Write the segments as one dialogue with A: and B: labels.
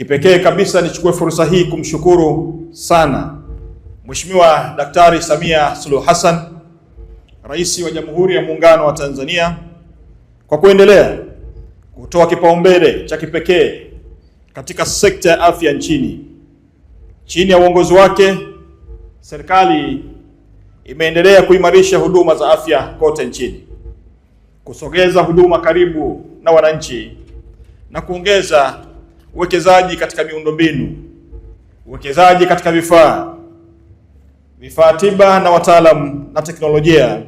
A: Kipekee kabisa nichukue fursa hii kumshukuru sana Mheshimiwa Daktari Samia Suluhu Hassan, Rais wa Jamhuri ya Muungano wa Tanzania, kwa kuendelea kutoa kipaumbele cha kipekee katika sekta ya afya nchini. Chini ya uongozi wake, serikali imeendelea kuimarisha huduma za afya kote nchini, kusogeza huduma karibu na wananchi na kuongeza uwekezaji katika miundombinu, uwekezaji katika vifaa tiba na wataalamu na teknolojia,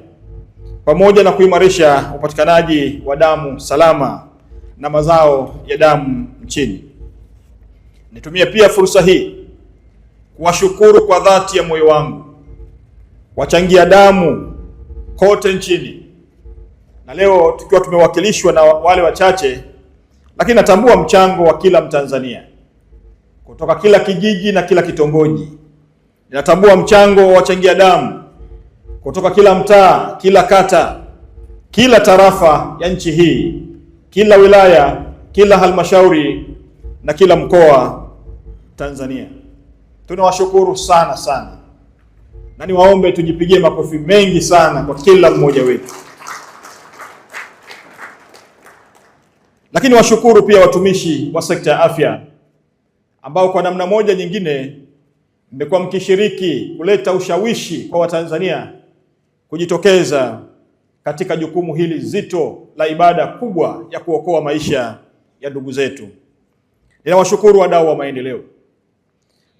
A: pamoja na kuimarisha upatikanaji wa damu salama na mazao ya damu nchini. Nitumie pia fursa hii kuwashukuru kwa dhati ya moyo wangu wachangia damu kote nchini, na leo tukiwa tumewakilishwa na wale wachache, lakini natambua mchango wa kila Mtanzania kutoka kila kijiji na kila kitongoji. Ninatambua mchango wa wachangia damu kutoka kila mtaa, kila kata, kila tarafa ya nchi hii, kila wilaya, kila halmashauri na kila mkoa Tanzania. Tunawashukuru sana sana, na niwaombe tujipigie makofi mengi sana kwa kila mmoja wetu. Lakini washukuru pia watumishi wa sekta ya afya ambao kwa namna moja nyingine mmekuwa mkishiriki kuleta ushawishi kwa Watanzania kujitokeza katika jukumu hili zito la ibada kubwa ya kuokoa maisha ya ndugu zetu. Ninawashukuru wadau wa maendeleo.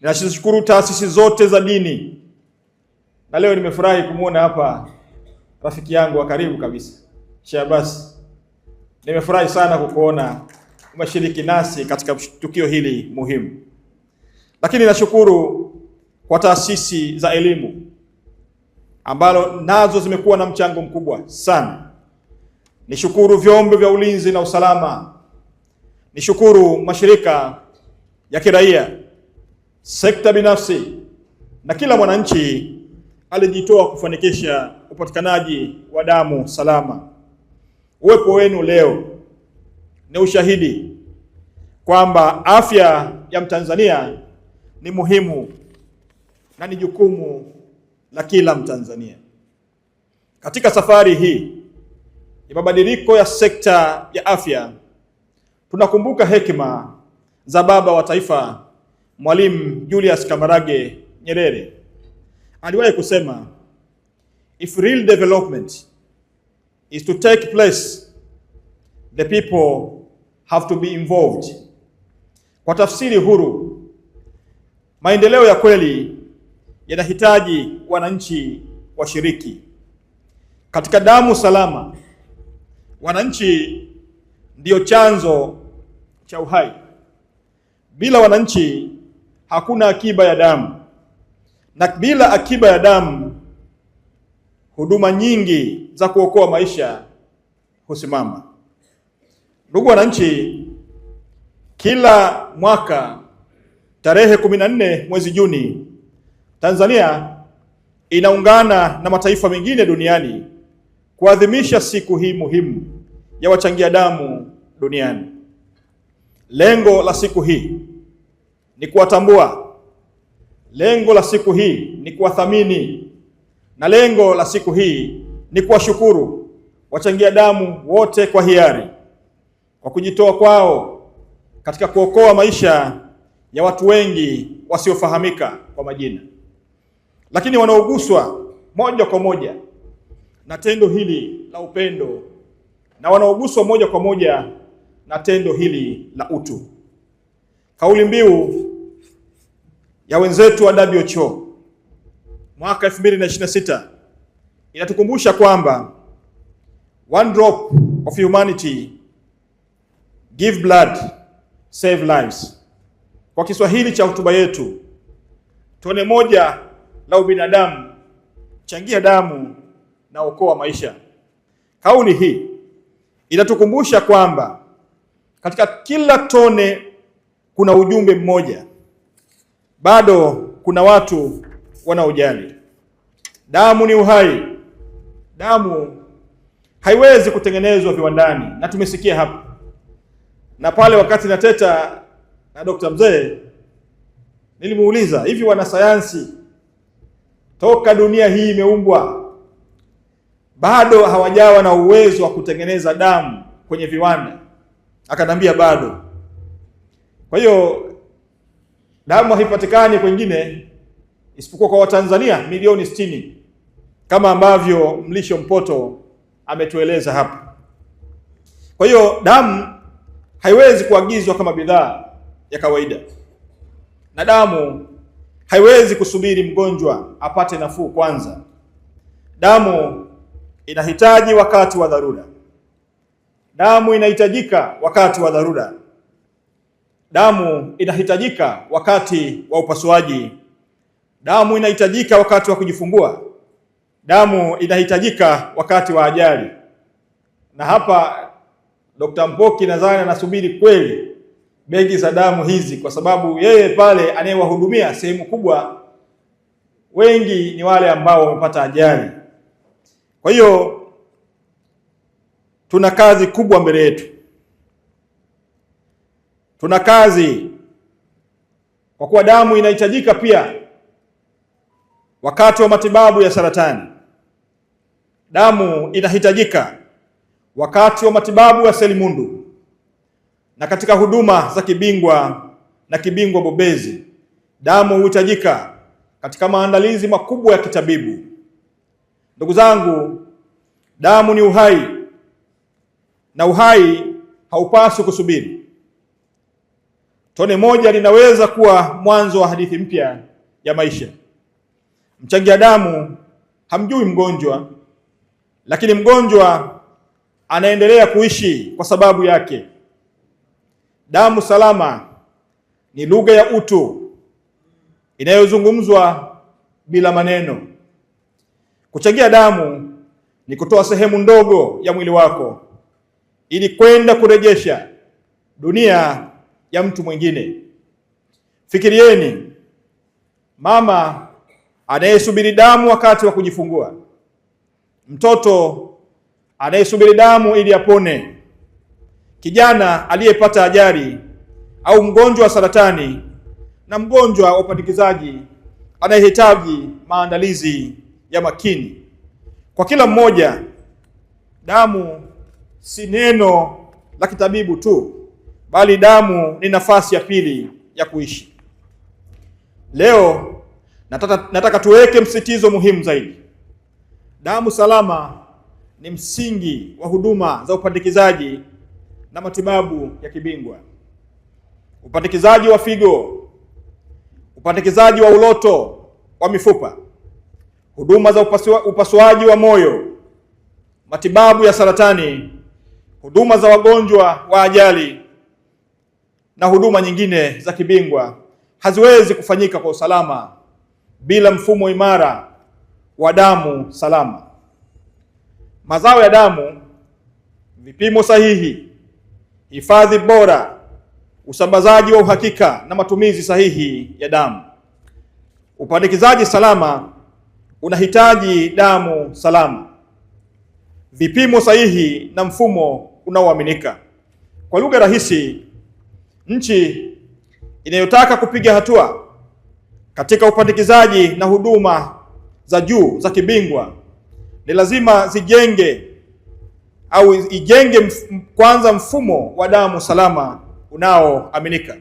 A: Ninashukuru taasisi zote za dini. Na leo nimefurahi kumuona hapa rafiki yangu wa karibu kabisa, Sheikh Abbas. Nimefurahi sana kukuona umeshiriki nasi katika tukio hili muhimu. Lakini nashukuru kwa taasisi za elimu ambalo nazo zimekuwa na mchango mkubwa sana. Nishukuru vyombo vya ulinzi na usalama. Nishukuru mashirika ya kiraia, sekta binafsi na kila mwananchi alijitoa kufanikisha upatikanaji wa damu salama. Uwepo wenu leo ni ushahidi kwamba afya ya Mtanzania ni muhimu na ni jukumu la kila Mtanzania. Katika safari hii ya mabadiliko ya sekta ya afya, tunakumbuka hekima za baba wa taifa Mwalimu Julius Kambarage Nyerere. Aliwahi kusema, if real development is to take place, the people have to be involved. Kwa tafsiri huru, maendeleo ya kweli yanahitaji wananchi washiriki. Katika damu salama, wananchi ndio chanzo cha uhai. Bila wananchi hakuna akiba ya damu, na bila akiba ya damu huduma nyingi za kuokoa maisha husimama. Ndugu wananchi, kila mwaka tarehe 14 mwezi Juni, Tanzania inaungana na mataifa mengine duniani kuadhimisha siku hii muhimu ya wachangia damu duniani. Lengo la siku hii ni kuwatambua, lengo la siku hii ni kuwathamini, na lengo la siku hii ni kuwashukuru wachangia damu wote kwa hiari kwa kujitoa kwao katika kuokoa maisha ya watu wengi wasiofahamika kwa majina, lakini wanaoguswa moja kwa moja na tendo hili la upendo na wanaoguswa moja kwa moja na tendo hili la utu. Kauli mbiu ya wenzetu wa WHO mwaka 2026 inatukumbusha kwamba one drop of humanity, give blood, save lives. Kwa Kiswahili cha hotuba yetu, tone moja la ubinadamu, changia damu na okoa maisha. Kauli hii inatukumbusha kwamba katika kila tone kuna ujumbe mmoja. Bado kuna watu wanaojali. Damu ni uhai. Damu haiwezi kutengenezwa viwandani, na tumesikia hapa. Na pale wakati nateta na Dr. Mzee, nilimuuliza, hivi wanasayansi toka dunia hii imeumbwa bado hawajawa na uwezo wa kutengeneza damu kwenye viwanda? Akanambia bado. Kwa hiyo damu haipatikani kwingine isipokuwa kwa Watanzania milioni 60 kama ambavyo Mlisho Mpoto ametueleza hapa. Kwa hiyo damu haiwezi kuagizwa kama bidhaa ya kawaida, na damu haiwezi kusubiri mgonjwa apate nafuu kwanza. Damu inahitaji wakati wa dharura. Damu inahitajika wakati wa dharura. Damu inahitajika wakati wa upasuaji. Damu inahitajika wakati wa kujifungua. Damu inahitajika wakati wa ajali. Na hapa Dr. Mpoki nadhani anasubiri kweli begi za damu hizi, kwa sababu yeye pale anayewahudumia sehemu kubwa wengi ni wale ambao wamepata ajali. Kwa hiyo tuna kazi kubwa mbele yetu. Tuna kazi kwa kuwa damu inahitajika pia wakati wa matibabu ya saratani. Damu inahitajika wakati wa matibabu ya selimundu na katika huduma za kibingwa na kibingwa bobezi. Damu huhitajika katika maandalizi makubwa ya kitabibu. Ndugu zangu, damu ni uhai, na uhai haupaswi kusubiri. Tone moja linaweza kuwa mwanzo wa hadithi mpya ya maisha. Mchangia damu hamjui mgonjwa, lakini mgonjwa anaendelea kuishi kwa sababu yake. Damu salama ni lugha ya utu inayozungumzwa bila maneno. Kuchangia damu ni kutoa sehemu ndogo ya mwili wako ili kwenda kurejesha dunia ya mtu mwingine. Fikirieni mama anayesubiri damu wakati wa kujifungua, mtoto anayesubiri damu ili apone, kijana aliyepata ajali au mgonjwa wa saratani, na mgonjwa wa upandikizaji anayehitaji maandalizi ya makini. Kwa kila mmoja, damu si neno la kitabibu tu, bali damu ni nafasi ya pili ya kuishi. Leo nataka tuweke msitizo muhimu zaidi. Damu salama ni msingi wa huduma za upandikizaji na matibabu ya kibingwa. Upandikizaji wa figo, upandikizaji wa uloto wa mifupa, huduma za upasuaji wa moyo, matibabu ya saratani, huduma za wagonjwa wa ajali na huduma nyingine za kibingwa haziwezi kufanyika kwa usalama bila mfumo imara wa damu salama. Mazao ya damu, vipimo sahihi, hifadhi bora, usambazaji wa uhakika na matumizi sahihi ya damu. Upandikizaji salama unahitaji damu salama, vipimo sahihi na mfumo unaoaminika. Kwa lugha rahisi, nchi inayotaka kupiga hatua katika upandikizaji na huduma za juu za kibingwa ni lazima ijenge kwanza mfumo wa damu salama unaoaminika.